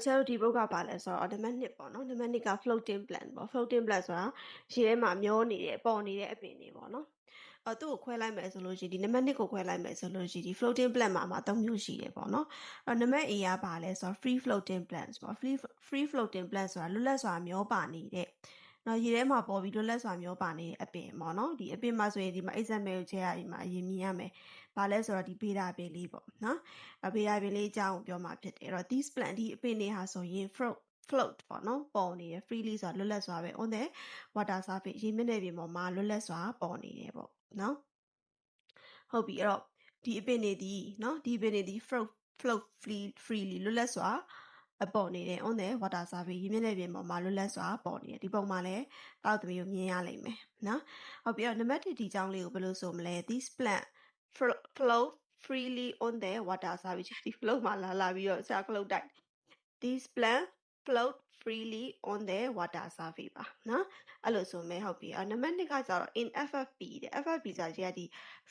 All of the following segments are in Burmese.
ဆရာတို့ဒီဘုတ်ကပါလဲဆိုတော့နံပါတ်1ပေါ့နော်နံပါတ်2က floating plant ပေါ့ floating plant ဆိုတာရေထဲမှာမျောနေတဲ့ပေါ်နေတဲ့အပင်တွေပေါ့နော်သူ့ကိုခွဲလိုက်မယ်ဆိုလို့ရှိရင်ဒီနံပါတ်2ကိုခွဲလိုက်မယ်ဆိုလို့ရှိရင်ဒီ floating plant မှာ3မျိုးရှိတယ်ပေါ့နော်နံပါတ် A ကပါလဲဆိုတော့ free floating plants ပေါ့ free floating plant ဆိုတာလွတ်လပ်စွာမျောပါနေတဲ့နော်ရေထဲမှာပေါ်ပြီးလွတ်လပ်စွာမျောပါနေတဲ့အပင်ပေါ့နော်ဒီအပင်မှာဆိုရင်ဒီမှာ example ကိုချက်ရဒီမှာအရင်မြင်ရမယ်ဘာလဲဆိုတော့ဒီဗေဒပင်လေးပေါ့နော်ဗေဒပင်လေးအကြောင်းကိုပြောမှာဖြစ်တယ်အဲ့တော့ these plant ဒီအပင်တွေဟာဆိုရင် float ပေါ့နော်ပေါ်နေတယ် freely ဆိုတာလွတ်လပ်စွာပဲ on the water surface ရေမျက်နှာပြင်ပေါ်မှာလွတ်လပ်စွာပေါ်နေတယ်ပေါ့နော်ဟုတ်ပြီအဲ့တော့ဒီအပင်တွေဒီနော်ဒီအပင်တွေဒီ float freely လွတ်လပ်စွာပေါ်နေတယ် on the water surface ရေမျက်နှာပြင်ပေါ်မှာလွတ်လပ်စွာပေါ်နေတယ်ဒီပုံမှာလည်းတောက်သမီးကိုမြင်ရလိမ့်မယ်နော်ဟုတ်ပြီအဲ့တော့နံပါတ်1ဒီအကြောင်းလေးကိုဘယ်လိုဆိုမလဲ these plant float freely on the water surface ဒီ float မှာလာပြီးတော့ဆရာခလုတ်တိုက် these plants float freely on the water surface ပါနော်အဲ့လိုဆိုမယ်ဟုတ်ပြီနံပါတ်2ကကျတော့ in FFP တဲ့ FFP ဆိုတာဒီ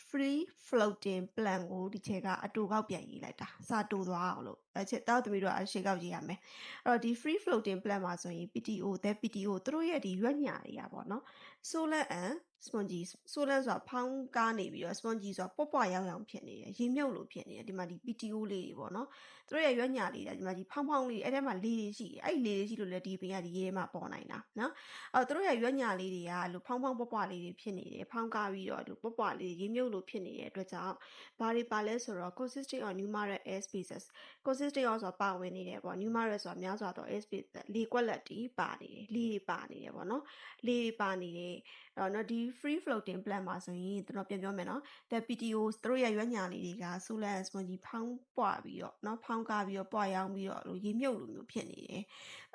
free floating plant ကိုဒီချက်ကအတူကောက်ပြန်ရေးလိုက်တာစာတူသွားအောင်လို့အချက်တောက်သမီးတို့အရှေ့ကောက်ရေးရမယ်အဲ့တော့ဒီ free floating plant မှာဆိုရင် PTO သူတို့ရဲ့ဒီရွက်ညာတွေကပေါ့နော် solar and spongy solar ဆိုတာဖောင်းကားနေပြီးတော့ spongy ဆိုတာပွပွရောင်ရောင်ဖြစ်နေတယ်ရေမြုပ်လို့ဖြစ်နေတယ်ဒီမှာဒီ PTO လေးတွေပေါ့နော်သူတို့ရဲ့ရွက်ညာလေးတွေဒီမှာဒီဖောင်းဖောင်းလေးအဲ့ထဲမှာလေးတွေရှိတယ်အဲ့လေးတွေရှိလို့လည်းဒီပင်ကဒီရေထဲမှာပေါ်နိုင်တာနော်သူတို့ရဲ့ရွက်ညာလေးတွေကလို့ဖောင်းဖောင်းပွပွလေးတွေဖြစ်နေတယ်ဖောင်းကားပြီးတော့ဒီပွပွလေးရေမြုပ်လို့ဖြစ်နေတဲ့အတွက်ကြောင့်ဘာတွေပါလဲဆိုတော့ consisting of numerous air species consisting of ဆိုတာပါဝင်နေတယ်ပေါ့ numerous ဆိုတာများစွာသော air species လေကွက်လက်တီးပါနေတယ်လေတွေပါနေတယ်ပေါ့နော်လေတွေပါနေတယ်နော်ဒီ free floating plant မှာဆိုရင်ကျွန်တော်ပြန်ပြောမယ်နော် the PTO သူတို့ရဲ့ရွက်ညာလေးတွေက solar and spongy ဖောင်းပွားပြီးတော့နော်ဖောင်းကားပြီးတော့ပွားရောင်းပြီးတော့ရေမြုပ်လိုမျိုးဖြစ်နေတယ်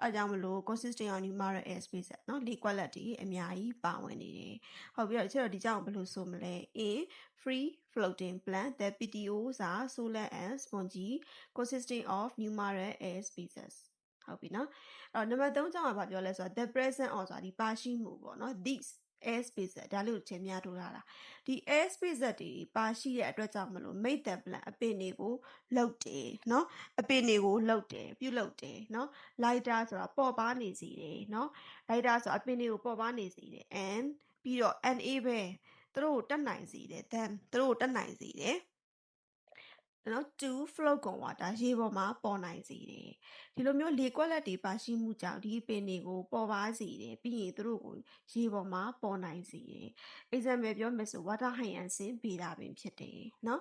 အဲကြောင့်မလို့ consisting of numerous air species နော်လေကွက်လက်တီအများကြီးပါဝင်နေတယ်ဟုတ်ပြီးတော့ကျတော့ဒီကြောင့်ဘယ်လိုဆိုမလဲ in free floating plant the PTOs are solar and spongy consisting of numerous air species ဟုတ်ပြီနော်နံပါတ်3ကြောင့်ကဘာပြောလဲဆိုတော့ the present or ဆိုတာဒီပါရှိမှုပေါ့နော် these air space ဒါလေးကိုချင်းများထိုးထားတာဒီ air space တွေပါရှိတဲ့အတွက်ကြောင့်မလို့ make the plant အပင်တွေကိုလှုပ်တယ်เนาะအပင်တွေကိုလှုပ်တယ်ပြုလုပ်တယ်เนาะ lighter ဆိုတာပေါ်ပါနေစေတယ်เนาะ lighter ဆိုတာအပင်တွေကိုပေါ်ပါနေစေတယ် and ပြီးတော့ enable သူတို့ကိုတက်နိုင်စေတယ် then သူတို့ကိုတက်နိုင်စေတယ်နော် to float on water ရေပေါ်မှာပေါ်နိုင်စေတယ်ဒီလိုမျိုးလေကွက်လက်တွေပါရှိမှုကြောင့်ဒီပင်တွေကိုပေါ်ပါစေတယ်ပြီးရင်သူတို့ကိုရေပေါ်မှာပေါ်နိုင်စေတယ် example ပြောမယ်ဆို water hyacinth ဗေဒပင်ဖြစ်တယ်နော်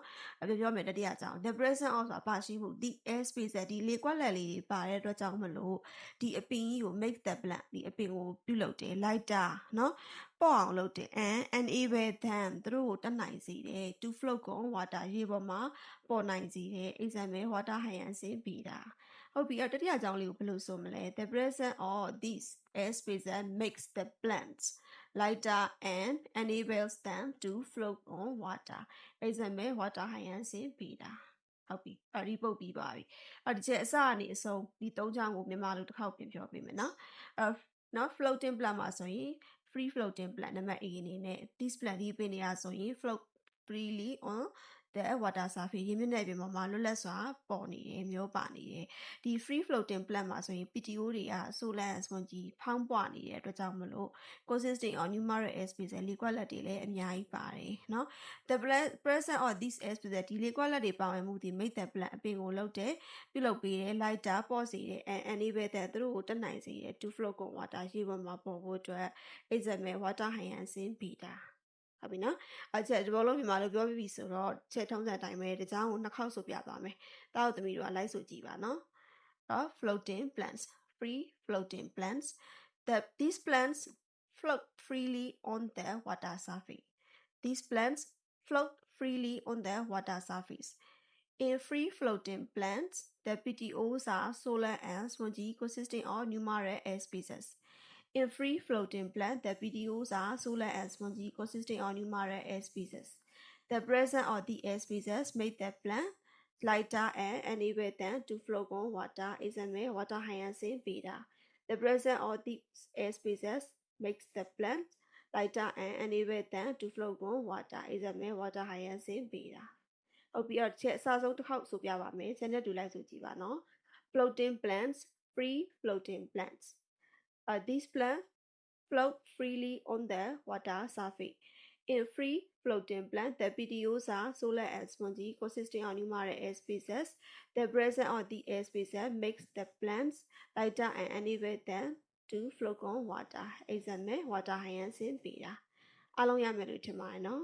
ပြောမယ်တတိယအကြောင်း the present of ဆိုတာပါရှိမှု the air space ဒီလေကွက်လက်လေးတွေပါတဲ့အတွက်ကြောင့်မလို့ဒီအပင်ကြီးကို make the plant ဒီအပင်ကိုပြုလုပ်တယ် lighter နော်ပေါ့အောင်လုပ်တယ် and enable them သူတို့ကိုတက်နိုင်စေတယ် to float on water ရေပေါ်မှာပေါ်နိုင်စေတယ် example water hyacinth ဗေဒဟုတ်ပြီတတိယအကြောင်းလေးကိုဘယ်လိုဆိုမလဲ the present of these air spaces makes the plants lighter and enables them to float on water example water hyacinth ဗေဒဟုတ်ပြီဒီပုတ်ပြီးပါပြီဒီချက်အစကနေအဆုံးဒီ၃ချောင်းကိုမြန်မာလိုတစ်ခေါက်ပြန်ပြောပေးမယ်နော် floating plant မှာဆိုရင် free floating plant နံပါတ် A အနေနဲ့ this plant ဒီပင်တွေကဆိုရင် float freely on the water surface ရေမျက်နှာပြင်ပေါ်မှာလွတ်လပ်စွာပေါ်နေတယ်မျောပါနေတယ်ဒီ free floating plant မှာဆိုရင် PTO တွေက solar and spongy ဖောင်းပွားနေတဲ့အတွက်ကြောင့်မလို့ consisting of numerous air species လေကွက်လက်တွေလည်းအများကြီးပါတယ်နော် the present of these air species ဒီလေကွက်လက်တွေပါဝင်မှုဒီ make the plant အပင်ကိုလှုပ်တယ်ပြုလုပ်ပေးတယ် lighter ပေါ့စေတယ် and enable တဲ့သူတို့ကိုတက်နိုင်စေတယ် to float on water ရေပေါ်မှာပေါ်ဖို့အတွက် example water hyacinth ဗေဒဟုတ်ပြီနော်ချက်ဒီဘောလုံးမြန်မာလိုပြောပြီးပြီဆိုတော့ချက်ထုံးစံတိုင်းပဲတကြောင်ကိုနှစ်ခေါက်ဆိုပြသွားမယ်တောက်သမီးတို့ကလိုက်ဆိုကြည့်ပါနော်floating plants free floating plants that these plants float freely on the water surface these plants float freely on the water surface in free floating plants the PTOs are solar and spongy consisting of numerous air species in free floating plants, the PTOs are solar and spongy consisting of numerous air species. The presence of the air species make the plant lighter and enable them to float on water. Example water hyacinth beta. The presence of these air species makes the plant lighter and enable them to float on water. Example water hyacinth beta. ဟုတ်ပြီချက်အစားဆုံးတစ်ခေါက်ဆိုပြပါမယ်ချက်နဲ့တူလိုက်ဆိုကြည့်ပါနော် floating plants, free floating plants. These plants float freely on the water surface. In free floating plants, the PTOs are solar and spongy, consisting of numerous air species. The presence of the air species makes the plants lighter and enable them to float on water. Example, water hyacinth ပေးတာအားလုံးရမယ်လို့ထင်ပါတယ်နော်